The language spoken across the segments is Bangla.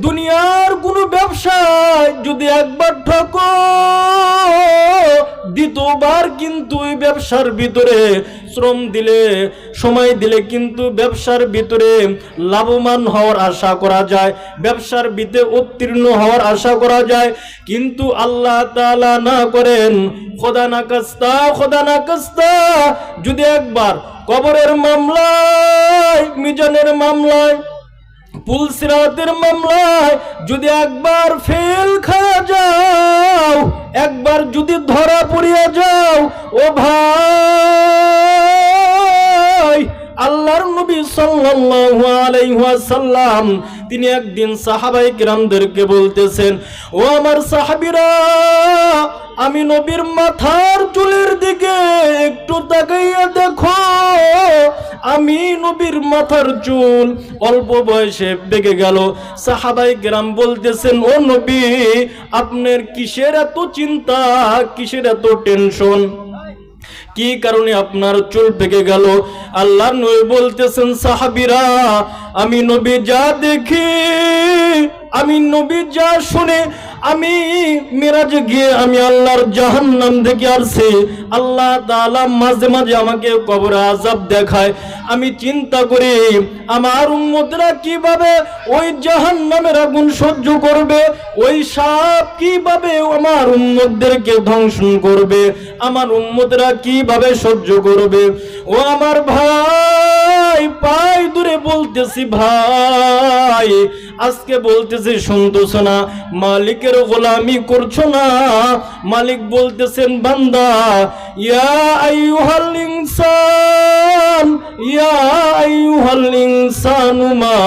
দুনিয়ার কোনো ব্যবসায় যদি একবার ঠকো, দ্বিতীয়বার কিন্তু ওই ব্যবসার ভিতরে শ্রম দিলে, সময় দিলে কিন্তু ব্যবসার ভিতরে লাভবান হওয়ার আশা করা যায়, ব্যবসার ভিতরে উত্তীর্ণ হওয়ার আশা করা যায়। কিন্তু আল্লাহ তাআলা না করেন, খোদা না কাস্তা যদি একবার কবরের মামলায়, মিজানের মামলায়, পুলসিরাতের মামলায় যদি একবার ফেল খাওয়া যাও, একবার যদি ধরা পড়িয়া যাও, ও ভাই, আল্লাহর নবী সাল্লাল্লাহু আলাইহি ওয়াসাল্লাম তিনি একদিন সাহাবায়ে কিরামদেরকে বলতেছেন, ও আমার সাহাবীরা, আমি নবীর মাথার চুলের দিকে একটু তাকাইয়া দেখো, আমি নবীর মাথার চুল অল্প বয়সে পেকে গেল। সাহাবায়ে কেরাম বলতেছেন, ও নবী, আপনার কিসের এত চিন্তা, কিসের এত টেনশন, কি কারণে আপনার চুল পেকে গেল? আল্লাহর নবী বলতেছেন, সাহাবীরা, আমি নবী যা দেখি, আমি নবী যা শুনে, আমি মিরাজে গিয়ে আমি আল্লাহর জাহান্নাম দেখে আসছি। আল্লাহ তাআলা মাঝে মাঝে আমাকে কবরে আযাব দেখায়, আমি চিন্তা করি আমার উম্মতরা কিভাবে ওই জাহান্নামের আগুন সহ্য করবে, ওই সাপ কিভাবে আমার উম্মতদেরকে ধ্বংস করবে, আমার উম্মতরা কিভাবে সহ্য করবে। ও আমার ভাই, পাই দূরে বলতেছি, ভাই আজকে বলতেছি শুনতেছ না, মালিকের গোলামি করছো না। মালিক বলতেছেন, বান্দা, ইয়া আইয়ুহাল ইনসান, ইয়া আইয়ুহাল ইনসানু মা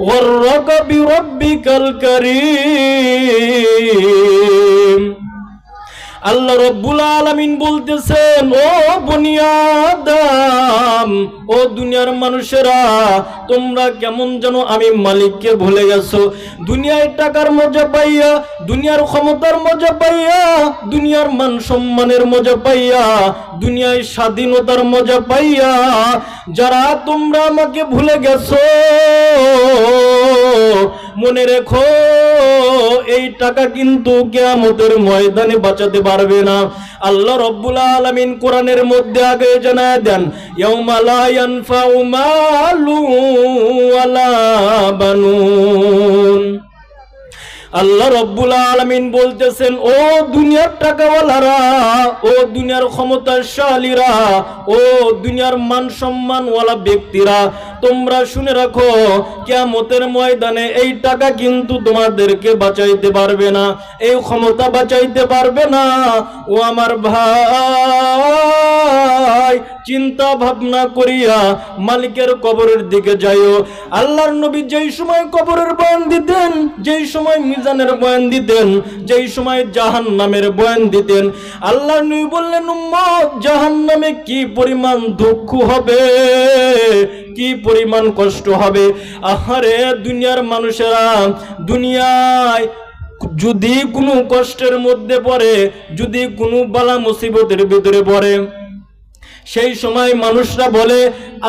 গররাকা বিরাব্বিকাল কারীম। আল্লাহ রব্বুল আলামিন বলতেছেন, ও বনি আদম, ও দুনিয়ার মানুষেরা, তোমরা কেমন যেন আমি মালিককে ভুলে গেছো। দুনিয়ায় টাকার মজা পাইয়া, দুনিয়ার ক্ষমতার মজা পাইয়া, দুনিয়ার মান সম্মানের মজা পাইয়া, দুনিয়ায় স্বাধীনতার মজা পাইয়া যারা তোমরা আমাকে ভুলে গেছো, মনে রেখো এই টাকা কিন্তু কিয়ামতের ময়দানে বাঁচাতে পারবে না। আল্লাহ রব্বুল আলামিন কোরআনের মধ্যে আগে জানায় দেন, ইয়াউমা লা ইয়ানফাউ মালু ওয়ালা বানুন। আল্লাহ রব্বুল আলামিন বলতেছেন, ও দুনিয়ার টাকাওয়ালারা, ও দুনিয়ার ক্ষমতাশালীরা, ও দুনিয়ার মান সম্মানওয়ালা ব্যক্তিরা, তোমরা শুনে রাখো, কিয়ামতের ময়দানে এই টাকা কিন্তু তোমাদেরকে বাঁচাইতে পারবে না, এই ক্ষমতা বাঁচাইতে পারবে না। ও আমার ভাই, চিন্তা ভাবনা করিয়া মালিকের কবরের দিকে যাইও। আল্লাহর নবী যেই সময় কবরের বয়ান দিতেন, যেই সময় মিজানের বয়ান দিতেন, যেই সময় জাহান্নামের বয়ান দিতেন, আল্লাহর নবী বললেন, উম্মত, জাহান্নামে কি পরিমাণ দুঃখ হবে, কি পরিমাণ কষ্ট হবে। আহারে দুনিয়ার মানুষেরা, দুনিয়ায় যদি কোনো কষ্টের মধ্যে পড়ে, যদি কোনো বালা মুসিবতের ভিতরে পড়ে, সেই সময় মানুষরা বলে,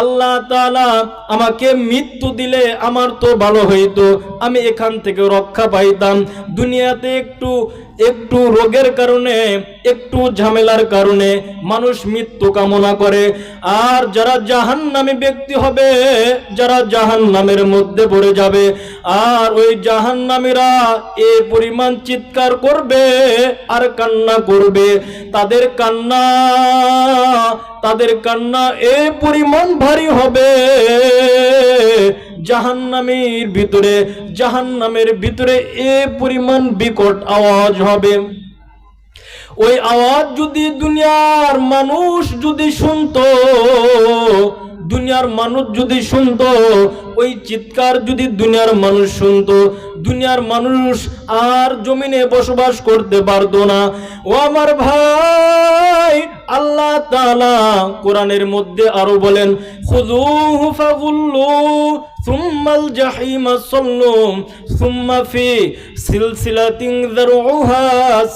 আল্লাহ তাআলা আমাকে মৃত্যু দিলে আমার তো ভালো হইতো, আমি এখান থেকে রক্ষা পাইতাম। দুনিয়াতে একটু রোগের কারণে, একটু ঝামেলার কারণে মানুষ মৃত্যু কামনা করে। আর যারা জাহান্নামী ব্যক্তি হবে, যারা জাহান্নামের মধ্যে পড়ে যাবে, আর ওই জাহান্নামীরা এ পরিমাণ চিৎকার করবে আর কান্না করবে, তাদের কান্না এ পরিমাণ ভারী হবে, জাহান্নামের ভিতরে এ পরিমাণ বিকট আওয়াজ হবে। ওই আওয়াজ যদি দুনিয়ার মানুষ যদি শুনতো, দুনিয়ার মানুষ যদি শুনতো, ওই চিৎকার যদি দুনিয়ার মানুষ শুনতো, দুনিয়ার মানুষ আর জমিনে বসবাস করতে পারতো না। ও আমার ভাই, আল্লাহ তাআলা কোরআনের মধ্যে আরো বলেন, খুযুহু ফাগুল্লু সুম্মাল জাহিমা সাল্লু সুম্মা ফি সিলসিলাতিন যারউহা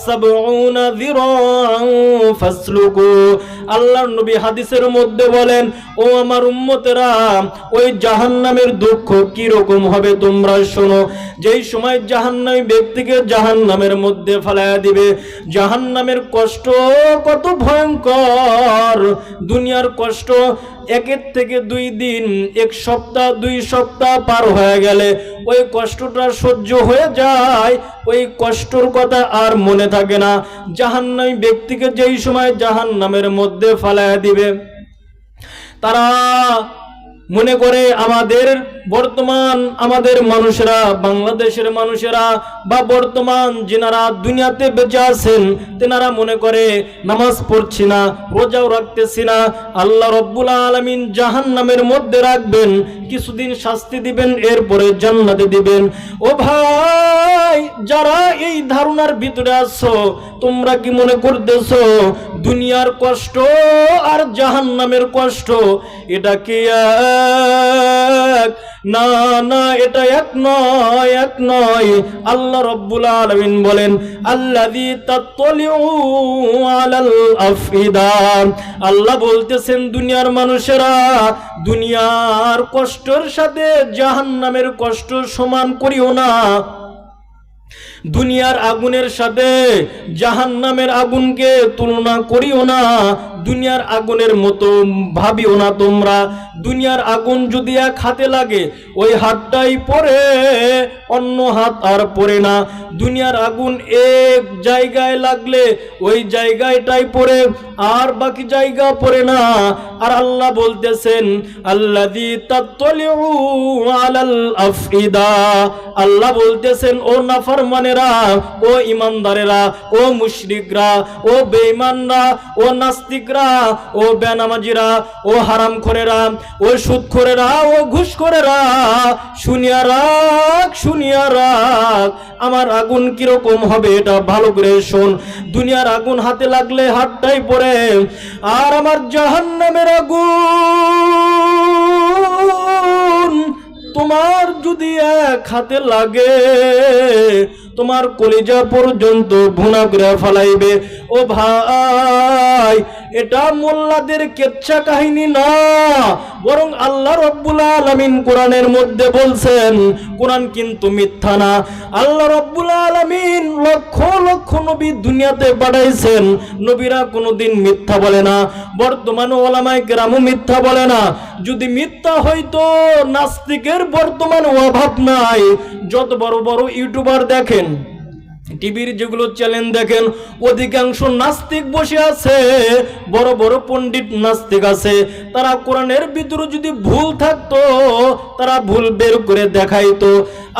৭০ যিরাআন ফাসলুকু। আল্লাহর নবী হাদিসের মধ্যে বলেন, ও আমার উম্মতেরা, ওই জাহান্নামের দুঃখ কি রকম হবে তোমরা শোনো। যেই সময় জাহান্নামী ব্যক্তিকে জাহান্নামের মধ্যে ফেলায়া দিবে, জাহান্নামের কষ্ট কত ভয়ঙ্কর। দুনিয়ার কষ্ট একের থেকে 2 দিন, 1 সপ্তাহ, 2 সপ্তাহ পার হয়ে গেলে ওই কষ্টটা সহ্য হয়ে যায়, ওই কষ্টর কথা আর মনে থাকে না। জাহান্নামী ব্যক্তিকে যেই সময় জাহান্নামের মধ্যে ফেলায়া দিবে, তারা মনে করে আমাদের মানুষেরা, বাংলাদেশের মানুষেরা বা বর্তমান যিনারা দুনিয়াতে বেঁচে আছেন, তেনারা মনে করে নামাজ পড়ছি না, রোজাও রাখতেছি না, আল্লাহ রব্বুল আলামিন জাহান্নামের মধ্যে রাখবেন, কিছুদিন শাস্তি দিবেন, এরপরে জান্নাতে দিবেন। ও ভাই, যারা এই ধারণার ভিতরে আছো, তোমরা কি মনে করতেছো দুনিয়ার কষ্ট আর জাহান্নামের কষ্ট এটা কি এক? না না, এটা এক নয়। আল্লাহ রব্বুল আলামিন বলেন, আল্লাযী তাত্তালিউ আলাল আফইদা। আল্লাহ বলতেছেন, দুনিয়ার মানুষেরা, দুনিয়ার কষ্টের সাথে জাহান্নামের কষ্ট সমান করিও না। দুনিয়ার আগুনের সাথে জাহান্নামের আগুনকে তুলনা করিও না, দুনিয়ার আগুনের মতো ভাবিও না তোমরা। দুনিয়ার আগুন যদি এক হাতে লাগে, ওই হাতটাই পড়ে, অন্য হাত আর পড়ে না। দুনিয়ার আগুন এক জায়গায় লাগলে ওই জায়গাটাই পড়ে, আর বাকি জায়গা পড়ে না। আর আল্লাহ বলতেছেন, আল্লাযী তাত্তালিউ আলাল আফইদা। আল্লাহ বলতেছেন, ও নাফরমানেরা, ও ইমানদারেরা, ও মুশরিকরা, ও বেঈমানরা, ও নাস্তিকরা, ও বেনামাজিরা, ও হারামখোরেরা, ও সুদখোরেরা, ও ঘুষখোরেরা, শুনিয়া রাখ আমার আগুন কিরকম হবে এটা ভালো করে শোন। দুনিয়ার আগুন হাতে লাগলে হাতটাই পড়ে, আর আমার জাহান্নামের আগুন তোমার যদি এক হাতে লাগে, তোমার কলিজা পর্যন্ত ভুনা করে ফেলাইবে। ও ভাই, এটা মোল্লাদের কেচ্ছা কাহিনী না, বরং আল্লাহ রব্বুল আলামিন কোরআনের মধ্যে বলছেন। কোরআন কিন্তু মিথ্যা না। আল্লাহ রব্বুল আলামিন লক্ষ লক্ষ নবী দুনিয়াতে পাঠাইছেন, নবীরা কোনোদিন মিথ্যা বলে না। বর্তমানে ওলামায়ে কেরামও মিথ্যা বলে না। যদি মিথ্যা হইতো, নাস্তিকের বর্তমানে অভাব নাই। যত বড় বড় ইউটিউবার দেখেন, টিভির যেগুলো চ্যানেল দেখেন, অধিকাংশ নাস্তিক বসে আছে, বড় বড় পণ্ডিত নাস্তিক আছে। তারা কোরআনের ভিতরে যদি ভুল থাকতো, তারা ভুল বের করে দেখাইতো।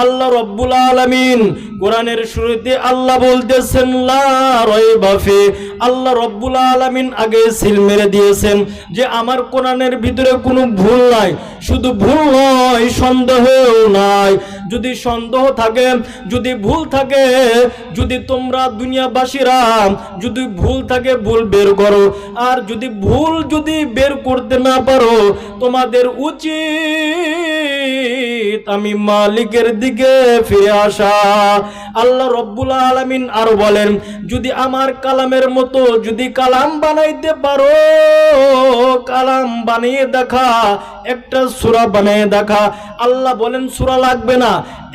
আল্লাহ রব্বুল আলামিন কোরআনের শুরুতে আল্লাহ বলতেছেন, লা রাইবা ফি। আল্লাহ রব্বুল আলামিন আগে সিল মেরে দিয়েছেন যে আমার কোরআনের ভিতরে কোনো ভুল নাই। শুধু ভুল নয়, সন্দেহও নাই। যদি সন্দেহ থাকে, যদি ভুল থাকে, যদি তোমরা দুনিয়াবাসীরা যদি ভুল থাকে ভুল বের করো, আর যদি ভুল বের করতে না পারো, তোমাদের উচিত আমি মালিকের দিকে ফিরে আসা। আল্লাহ রব্বুল আলামিন আর বলেন, যদি আমার কালামের মতো যদি কালাম বানাইতে পারো, কালাম বানিয়ে দেখা, একটা সূরা বানিয়ে দেখা। আল্লাহ বলেন সূরা লাগবে না,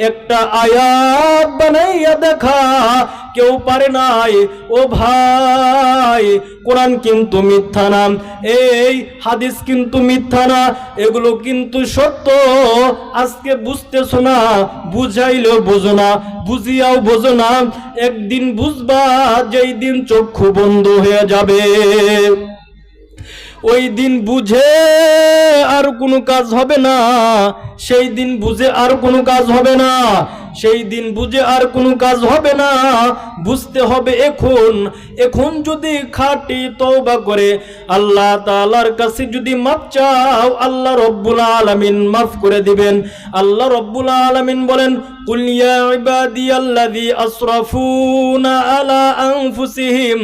একটা আয়াত বানাইয়া দেখা। কেউ পারে নাই। ও ভাই, কোরআন কিন্তু মিথ্যা না, এই হাদিস কিন্তু মিথ্যা না, এগুলো কিন্তু সত্য। আজকে বুঝতেছো না, বুঝাইলেও বোঝো না, বুঝিয়াও বোঝো না। একদিন বুঝবা, যেই দিন চক্ষু বন্ধ হয়ে যাবে, ওই দিন বুঝে আর কোনো কাজ হবে না। সেই দিন বুঝে আর কোনো কাজ হবে না। সেই দিন বুঝে আর কোনো কাজ হবে না। বুঝতে হবে এখন যদি খাঁটি তওবা করে আল্লাহ তাআলার কাছে যদি মাফ চাও, আল্লাহ রব্বুল আলামিন মাফ করে দিবেন। আল্লাহ রব্বুল আলামিন বলেন, কুল ইয়া ইবাদিয়াল্লাযী আসরাফুনা আলা আনফুসিহিম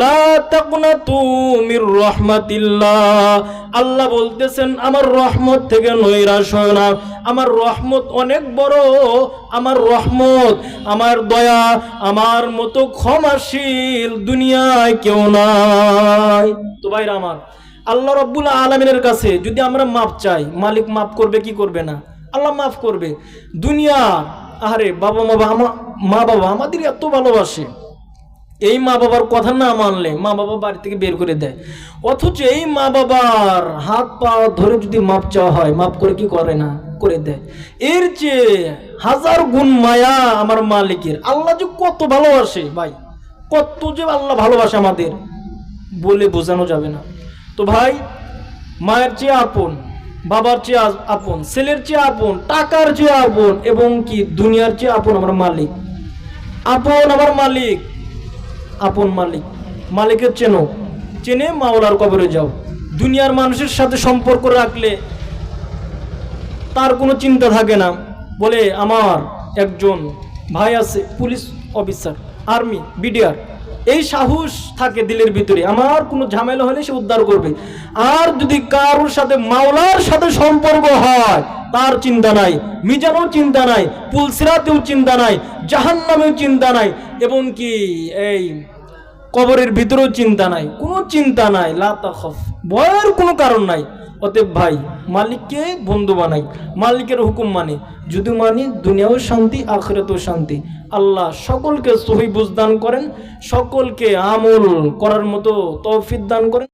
লা তাকনাতু মির রাহমাতিল্লাহ। আল্লাহ বলতেছেন, আমার রহমত থেকে নৈরাশ হয় না। আমার রহমত অনেক বড়। আমার রহমত, আমার দয়া, আমার মতো ক্ষমাশীল দুনিয়ায় কেউ নাই। তো ভাইরা আমার, আল্লাহ রব্বুল আলামিনের কাছে যদি আমরা মাপ চাই, মালিক মাফ করবে কি করবে না? আল্লাহ মাফ করবে। দুনিয়ার আরে বাবা মা বাবা আমাদের এত ভালোবাসে, এই মা বাবার কথা না মানলে মা বাবা বাড়ি থেকে বের করে দেয়, অথচ এই মা বাবার হাত পা ধরে যদি মাপ চাওয়া হয় মাপ করে কি করে না, করে দেয়। এর চেয়ে হাজার গুণ মায়া আমার মালিকের। আল্লাহ যে কত ভালোবাসে ভাই, কত যে আল্লাহ ভালোবাসে আমাদের বলে বোঝানো যাবে না। তো ভাই, মায়ের চেয়ে আপন, বাবার চেয়ে আপন, ছেলের চেয়ে আপন, টাকার চেয়ে আপন, এবং কি দুনিয়ার চেয়ে আপন আমার মালিক। আপন আমার মালিক, আপন মালিক। মালিকের চেনে মাওলার কবরে যাও। দুনিয়ার মানুষের সাথে সম্পর্ক রাখলে তার কোনো চিন্তা থাকে না। বলে আমার একজন ভাই আছে পুলিশ অফিসার, আর্মি, বিডিআর, এই সাহস থাকে দিলের ভিতরে, আমার কোনো ঝামেলা হলে সে উদ্ধার করবে। আর যদি কারোর সাথে মাওলার সাথে সম্পর্ক হয় তার চিন্তা নাই, মিজানেও চিন্তা নাই, পুলসিরাতেও চিন্তা নাই, জাহান্নামেও চিন্তা নাই, এবং কি এই কবরের ভিতরেও চিন্তা নাই, কোনো চিন্তা নাই, লা তাখাফ, ভয়ের কোনো কারণ নাই। অতএব ভাই, মালিককে বন্ধু বানাই, মালিকের হুকুম মানে, যদি মানি দুনিয়াও শান্তি আখিরাতেও শান্তি। আল্লাহ সকলকে সহি বুঝ দান করেন, সকলকে আমল করার মতো তৌফিক দান করেন।